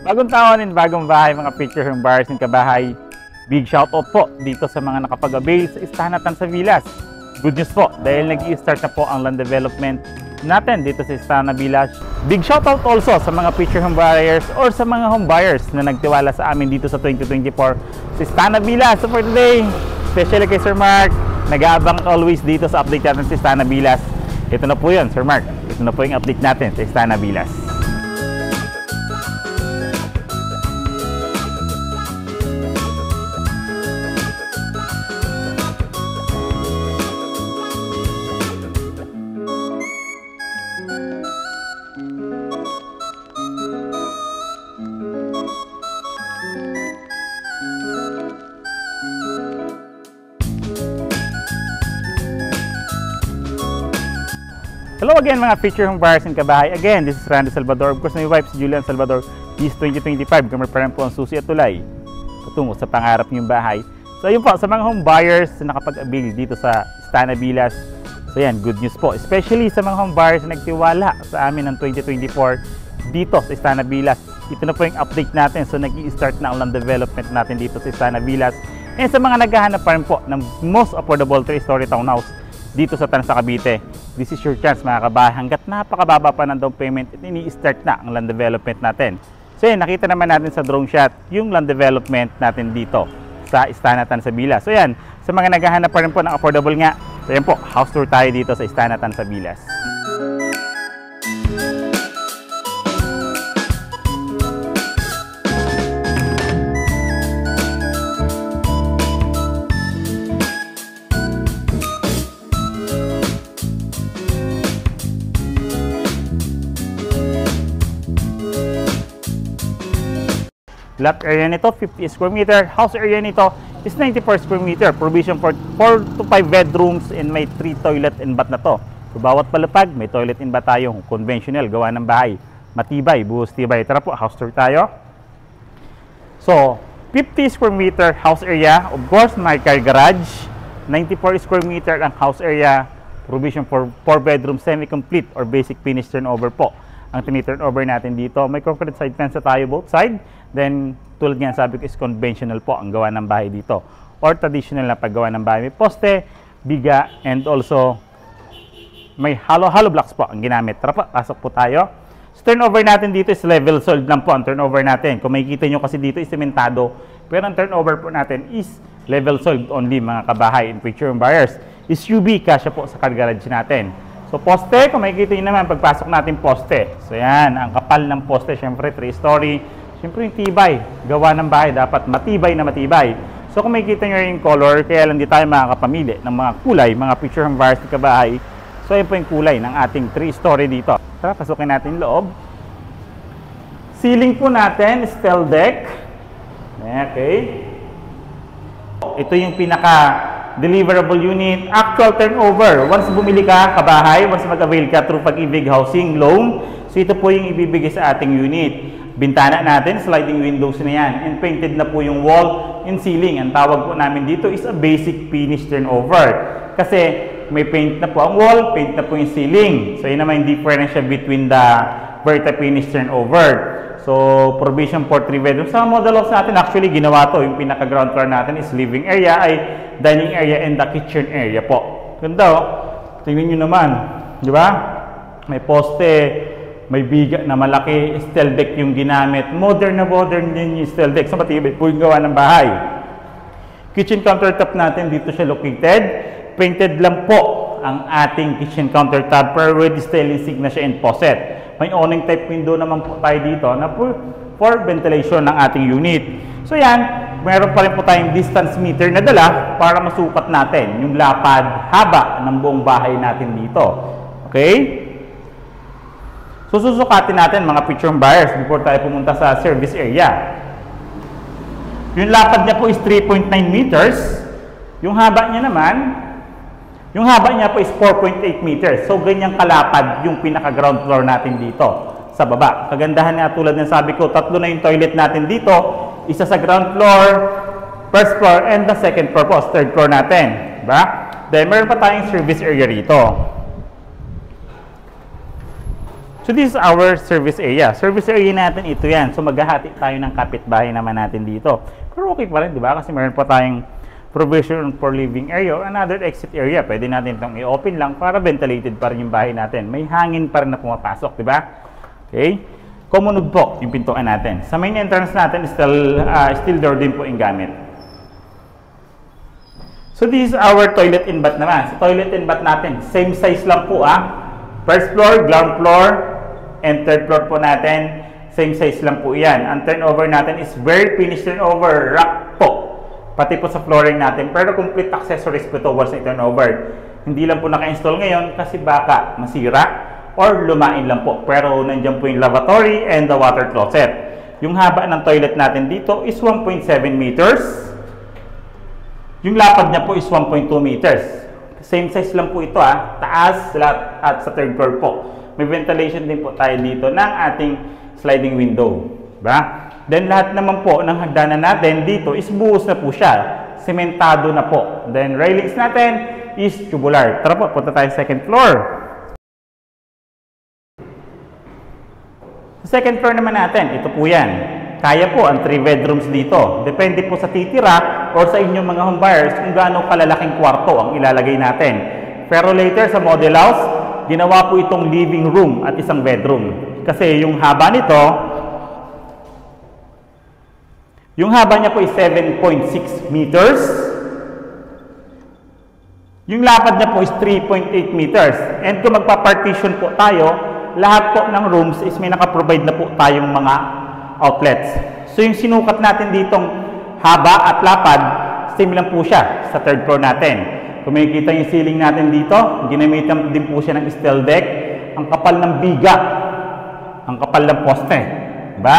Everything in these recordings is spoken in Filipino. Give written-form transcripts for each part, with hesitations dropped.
Bagong taon and bagong bahay mga picture home buyers and kabahay. Big shoutout po dito sa mga nakapag-avail sa Istana Tanza Villas. Good news po dahil nag-i-start na po ang land development natin dito sa Istana Villas. Big shoutout also sa mga picture home buyers or sa mga home buyers na nagtiwala sa amin dito sa 2024 sa Istana Villas. So for today, especially kay Sir Mark, nag-aabang always dito sa update natin sa Istana Villas. Ito na po yun, Sir Mark. Ito na po yung update natin sa Istana Villas. Hello again mga picture home buyers and kabahay. Again, this is Randy Salvador. Of course, my wife si Julian Salvador. This 2025, kami pa rin po ang susi at tulay patungo sa pangarap niyong bahay. So yun po, sa mga home buyers na nakapag-avail dito sa Istana Villas. So yan, good news po. Especially sa mga home buyers na nagtiwala sa amin ng 2024 dito sa Istana Villas. Ito na po yung update natin. So nag-i-start na ang land development natin dito sa Istana Villas. And sa mga naghahanap pa rin po ng most affordable 3-story townhouse dito sa Tanza Cavite, this is your chance mga kabahay. Hanggat napakababa pa ng down payment, ini-start na ang land development natin. So yan, nakita naman natin sa drone shot yung land development natin dito sa Istana Tanza Villas. So yan, sa mga naghahanap pa rin po ng affordable nga, so yan po, house tour tayo dito sa Istana Tanza Villas. Lot area nito 50 square meter, house area nito is 94 square meter, provision for 4 to 5 bedrooms and may 3 toilet and bath na to. So bawat palapag may toilet and bath tayong conventional gawa ng bahay, matibay, buhos tibay. Tara po, house tour tayo. So 50 square meter house area, of course may car garage. 94 square meter ang house area, provision for 4 bedrooms, semi-complete or basic finish turnover po ang tini-turnover natin dito. May concrete side fence na tayo both side. Then, tulad nga sabi ko is conventional po ang gawa ng bahay dito. Or traditional na paggawa ng bahay. May poste, biga, and also may hollow blocks po ang ginamit. Tara po, pasok po tayo. So, turnover natin dito is level sold lang po ang turnover natin. Kung makikita nyo kasi dito is sementado. Pero ang turnover po natin is level sold only mga kabahay and picture buyers. Is UB, kasya po sa car garage natin. So, poste, kung makikita nyo naman, pagpasok natin poste. So, yan, ang kapal ng poste, syempre 3-story. Siyempre yung tibay, gawa ng bahay, dapat matibay na matibay. So kung makikita nyo yung color, kaya lang di tayo makakapamili ng mga kulay, mga picture home buyers na kabahay. So yun po yung kulay ng ating 3-story dito. Tara, pasukin natin yung loob. Ceiling po natin, steel deck. Okay. Ito yung pinaka deliverable unit. Actual turnover, once bumili ka, kabahay, once mag-avail ka through Pag-ibig Housing Loan, so ito po yung ibibigay sa ating unit. Bintana natin, sliding windows na yan. And painted na po yung wall and ceiling. Ang tawag po namin dito is a basic finish turnover. Kasi may paint na po ang wall, paint na po yung ceiling. So yun naman yung difference between the vertical finish turnover. So provision for 3 bedrooms. Sa model house natin, actually ginawa to. Yung pinaka ground floor natin is living area, ay dining area and the kitchen area po. Ganda o. Tingnan nyo naman. Di ba? May poste. May biga na malaki, steel deck yung ginamit. Modern din yung steel deck. So matibay po yung gawa ng bahay. Kitchen countertop natin, dito siya located. Painted lang po ang ating kitchen countertop, pero with stainless steel na siya and faucet. May awning type window naman po tayo dito na for ventilation ng ating unit. So yan, meron pa rin po tayong distance meter na dala para masukat natin yung lapad, haba ng buong bahay natin dito. Okay? So, susukatin natin mga picture buyers before tayo pumunta sa service area. Yung lapad niya po is 3.9 meters. Yung haba niya po is 4.8 meters. So, ganyang kalapad yung pinaka-ground floor natin dito sa baba. Kagandahan nga tulad ng sabi ko, tatlo na yung toilet natin dito. Isa sa ground floor, first floor, and the second floor po, third floor natin. Diba? Then, meron pa tayong service area rito. So this is our service area. Service area natin ito yan. So maghahati tayo ng kapitbahay naman natin dito. Pero okay pa rin, di ba? Kasi meron pa tayong provision for living area or another exit area. Pwede natin itong i-open lang para ventilated pa rin yung bahay natin. May hangin pa rin na pumapasok, di ba? Okay? Kumunog po yung pintuan natin. Sa main entrance natin, steel door din po yung gamit. So this is our toilet and bath naman. Sa toilet and bath natin, same size lang po First floor, ground floor, and third floor po natin, same size lang po yan. Ang turnover natin is very finished turnover, rock po. Pati po sa flooring natin. Pero complete accessories po towards sa turnover. Hindi lang po naka-install ngayon kasi baka masira or lumain lang po. Pero nandiyan po yung lavatory and the water closet. Yung haba ng toilet natin dito is 1.7 meters. Yung lapad niya po is 1.2 meters. Same size lang po ito taas at sa third floor po. May ventilation din po tayo dito ng ating sliding window. Diba? Then lahat naman po ng hagdanan natin dito is buhos na po siya. Sementado na po. Then railings natin is tubular. Tara po, punta tayo sa second floor. Sa second floor naman natin, ito po yan. Kaya po ang 3 bedrooms dito. Depende po sa titira or sa inyong mga home buyers kung gaano kalalaking kwarto ang ilalagay natin. Pero later sa model house, ginawa po itong living room at isang bedroom. Kasi yung haba nito, yung haba niya po is 7.6 meters. Yung lapad niya po is 3.8 meters. And kung magpa-partition po tayo, lahat po ng rooms is may nakaprovide na po tayong mga outlets. So yung sinukat natin ditong haba at lapad, same lang po siya sa third floor natin. Kung makikita yung ceiling natin dito, ginamitan din po siya ng steel deck. Ang kapal ng biga, ang kapal ng poste. Diba?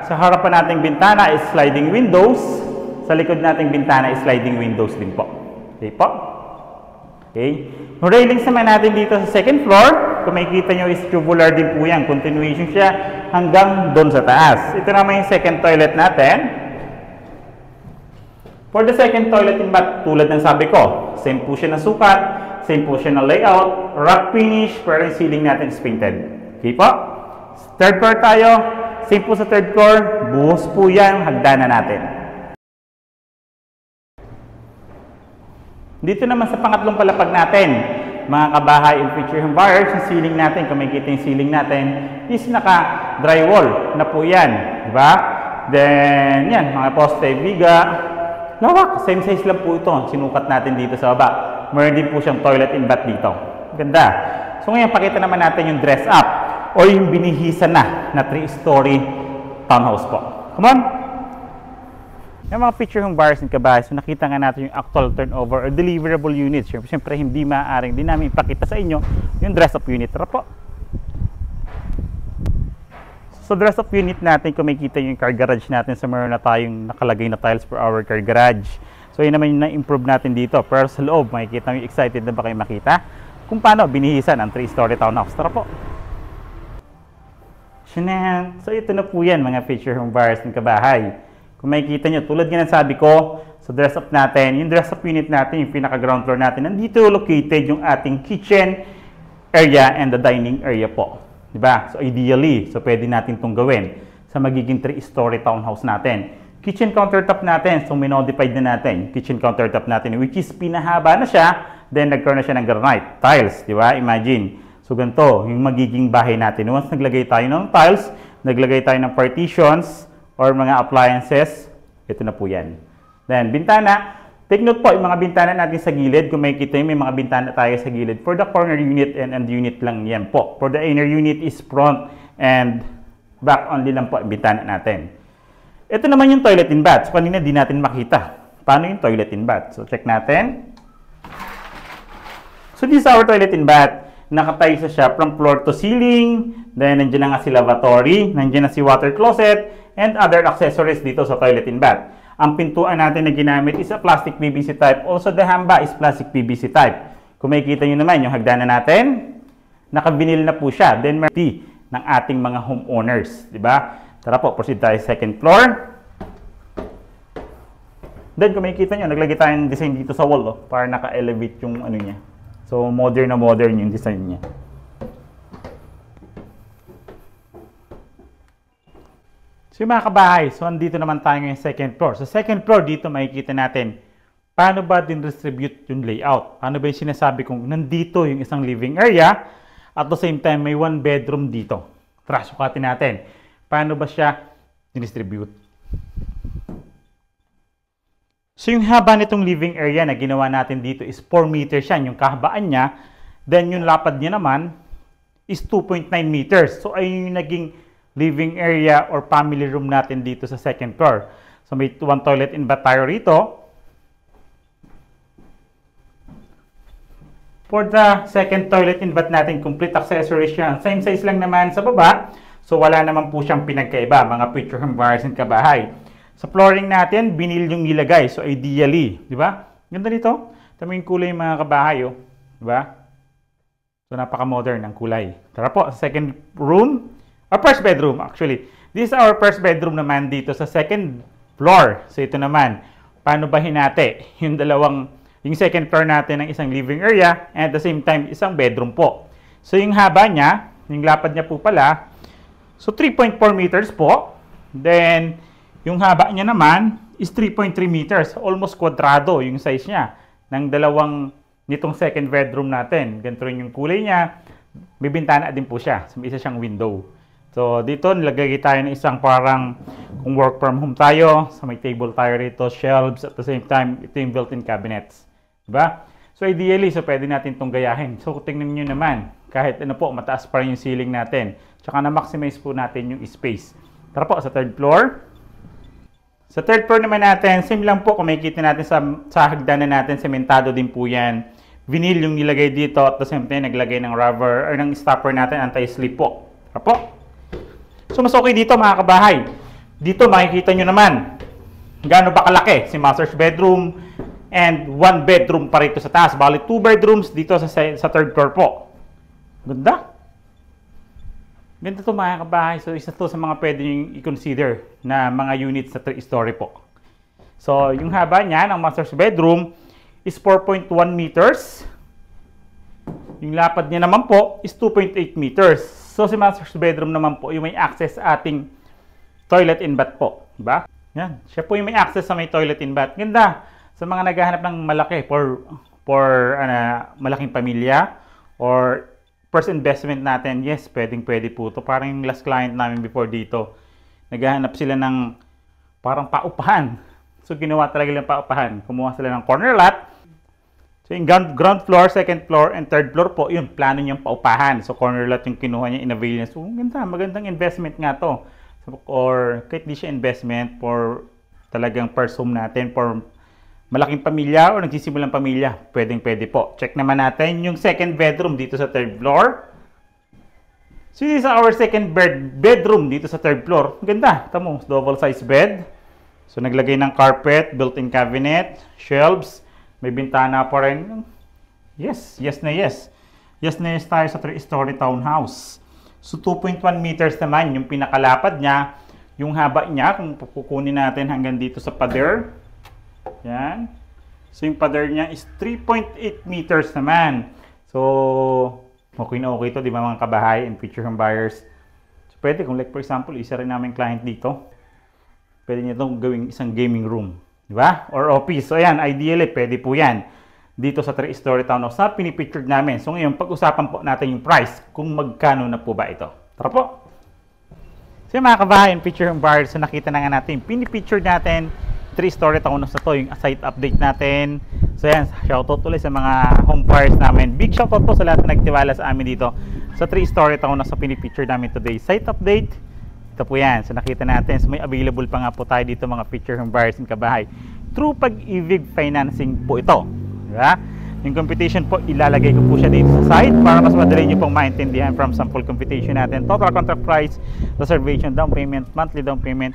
Sa harapan nating bintana is sliding windows. Sa likod nating bintana is sliding windows din po. Okay po? Okay. Yung railings naman natin dito sa second floor, kung makikita nyo is tubular din po yan. Continuation siya hanggang doon sa taas. Ito naman yung second toilet natin. For the second toilet and bath, tulad ng sabi ko, same po siya na sukat, same po siya na layout, rock finish, pero yung ceiling natin is painted. Okay po? Third floor tayo, same po sa third floor, buhos po yan, hagdanan natin. Dito naman sa pangatlong palapag natin, mga kabahay and future home buyers, yung ceiling natin, kung makikita yung ceiling natin, is naka-drywall na po yan. Diba? Then, yan, mga poste, biga, lawak, same size lang po ito. Sinukat natin dito sa baba. Meron din po siyang toilet and bath dito. Ganda. So ngayon, pakita naman natin yung dress up o yung binihisan na 3-story townhouse po. Come on! Yung mga future home buyers and kabahay, so nakita nga natin yung actual turnover or deliverable units. Siyempre, hindi maaaring din namin ipakita sa inyo yung dress up unit. Tara po! So dress up unit natin, kung makikita yung car garage natin, so meron na tayong nakalagay na tiles for our car garage. So yun naman yung na-improve natin dito. Pero sa loob, makikita yung excited na ba kayo makita kung paano binihisan ang 3-story townhouse. Tara po! So ito na po yan mga future home buyers ng kabahay. Kung makikita nyo, tulad nga ng sabi ko, sa dress up natin, yung dress up unit natin, yung pinaka ground floor natin, nandito located yung ating kitchen area and the dining area po. Diba? So ideally, so pwede natin itong gawin sa magiging 3-story townhouse natin. Kitchen countertop natin, so minodified na natin. Kitchen countertop natin, which is pinahaba na siya, then nagkaroon na siya ng granite tiles. Diba? Imagine. So ganito, yung magiging bahay natin. Once naglagay tayo ng tiles, naglagay tayo ng partitions or mga appliances, ito na po yan. Then bintana, take note po, yung mga bintana natin sa gilid, kung makikita nyo, may mga bintana tayo sa gilid. For the corner unit and unit lang yan po. For the inner unit is front and back only lang po ang bintana natin. Ito naman yung toilet and bath. So, kanina di natin makita. Paano yung toilet and bath? So, check natin. So, this is our toilet and bath. Nakatayo siya from floor to ceiling. Then, nandiyan na nga si lavatory. Nandiyan na si water closet. And other accessories dito sa toilet and bath. Ang pintuan natin na ginamit is a plastic PVC type. Also, the hamba is plastic PVC type. Kung makikita nyo naman, yung hagdanan natin, naka-vinyl na po siya. Then, may ng ating mga homeowners. Diba? Tara po, proceed tayo sa second floor. Then, kung makikita nyo, naglagay tayong design dito sa wall, para naka-elevate yung ano niya. So, modern na modern yung design niya. So yung mga kabahay, so andito naman tayo ngayon sa second floor. Sa second floor, dito makikita natin paano ba din distribute yung layout. Paano ba yung sinasabi kong nandito yung isang living area at the same time may one bedroom dito. Tara, sukatin natin. Paano ba siya distribute? So yung haba nitong living area na ginawa natin dito is 4 meters yan, yung kahabaan niya. Then yung lapad niya naman is 2.9 meters. So ayun yung naging living area or family room natin dito sa second floor. So may one toilet and bath tayo rito. For the second toilet and bath natin, complete accessories siya. Same size lang naman sa baba. So wala naman po siyang pinagkaiba, mga picture home buyers and kabahay. Sa flooring natin, vinyl yung nilagay. So, ideally, di ba? Ganda nito. Tama yung kulay yung mga kabahay, oh. Di ba? So, napaka-modern ang kulay. Tara po, sa second room, or first bedroom, actually. This is our first bedroom naman dito sa second floor. So, ito naman, paano ba hinati yung yung second floor natin ng isang living area and at the same time, isang bedroom po. So, yung haba niya, yung lapad niya po pala, so, 3.4 meters po. Then, yung haba niya naman is 3.3 meters. Almost kwadrado yung size niya ng nitong second bedroom natin. Ganito rin yung kulay niya. May bintana din po siya. So, may isa siyang window. So, dito nilagay tayo ng isang parang kung work from home tayo. So, may table tayo rito, shelves. At the same time, ito yung built-in cabinets. Diba? So, ideally, so pwede natin itong gayahin. So, tingnan nyo naman. Kahit ano po, mataas pa rin yung ceiling natin. Tsaka na-maximize po natin yung space. Tara po, sa third floor. Sa third floor naman natin, same lang po kung makikita natin sa hagdanan natin, sementado din po yan. Vinyl yung nilagay dito at the same time naglagay ng rubber or ng stopper natin, anti-slip po. Apo. So mas okay dito mga kabahay. Dito makikita nyo naman gaano ba kalaki si master's bedroom and one bedroom pa rito sa taas. Bali 2 bedrooms dito sa third floor po. Ganda. Ganda ito mga kabahay. So, isa to sa mga pwede nyo i-consider na mga units sa 3-story po. So, yung haba niya ng master's bedroom is 4.1 meters. Yung lapad niya naman po is 2.8 meters. So, si master's bedroom naman po yung may access sa ating toilet and bath po. Diba? Yan. Siya po yung may access sa may toilet and bath. Ganda. Sa mga naghahanap ng malaki for malaking pamilya or first investment natin, yes, pwede po ito. Parang yung last client namin before dito, naghahanap sila ng parang paupahan. So, ginawa talaga lang paupahan. Kumuha sila ng corner lot. So, yung ground floor, second floor, and third floor po, yun, plano niyang paupahan. So, corner lot yung kinuha niya, in-avail niya. So, magandang investment nga to. So, or, kahit di siya investment for talagang first home natin, for malaking pamilya o nagsisimulang pamilya, pwede po. Check naman natin yung second bedroom dito sa third floor. So, this is our second bedroom dito sa third floor. Ganda. Tamo, double size bed. So, naglagay ng carpet, built-in cabinet, shelves. May bintana pa rin. Yes na yes. Yes na yes tayo sa 3-story townhouse. So, 2.1 meters naman yung pinakalapad niya. Yung haba niya, kung kukunin natin hanggang dito sa pader. Yan. So, yung pader niya is 3.8 meters naman. So, okay na okay ito, di ba mga kabahay and future home buyers. So, pwede kung like for example, isa rin namin client dito. Pwede niya itong gawing isang gaming room. Di ba? Or office. So, ayan, ideally, pwede po yan. Dito sa 3-story townhouse na pinipictured namin. So, ngayon, pag-usapan po natin yung price. Kung magkano na po ba ito. Tara po. So, mga kabahay and future home buyers, so nakita na nga natin, pinipictured natin 3-story townhouse na to, yung site update natin. So yan, shoutout ulit sa mga home buyers namin. Big shoutout po sa lahat na nagtiwala sa amin dito sa 3-story townhouse na pinipicture namin today. Site update, ito po yan. So nakita natin, so may available pa nga po tayo dito mga future home buyers and kabahay. True Pag-ibig financing po ito. Diba? Yung computation po, ilalagay ko po siya dito sa site para mas madali nyo pong maintindihan from sample computation natin. Total contract price, reservation, down payment, monthly down payment,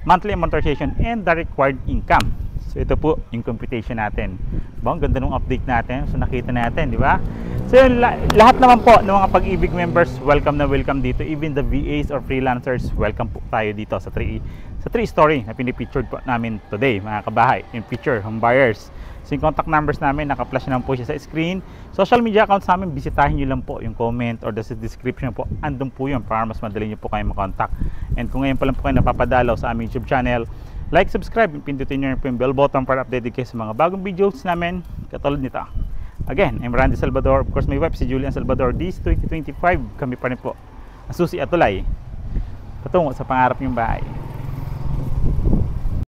monthly amortization, and the required income. So, ito po yung computation natin. Ang ganda nung update natin. So, nakita natin, di ba? So, So yun, lahat naman po ng mga Pag-ibig members, welcome na welcome dito. Even the VAs or freelancers, welcome po tayo dito sa 3 story na pinipictured po namin today, mga kabahay. In picture, home buyers. So yung contact numbers namin, naka-flash naman po siya sa screen. Social media accounts namin, bisitahin nyo lang po yung comment or the description po. Andun po yun para mas madali nyo po kayo makontak. And kung ngayon pa lang po kayo napapadalaw sa aming YouTube channel, like, subscribe, pindutin nyo po yung bell button para updated kayo sa mga bagong videos namin katulad nito. Again, I'm Randy Salvador. Of course, my wife si Julian Salvador. This 2025, kami pa rin po, Asusi at Tulay, patungo sa pangarap yung bahay.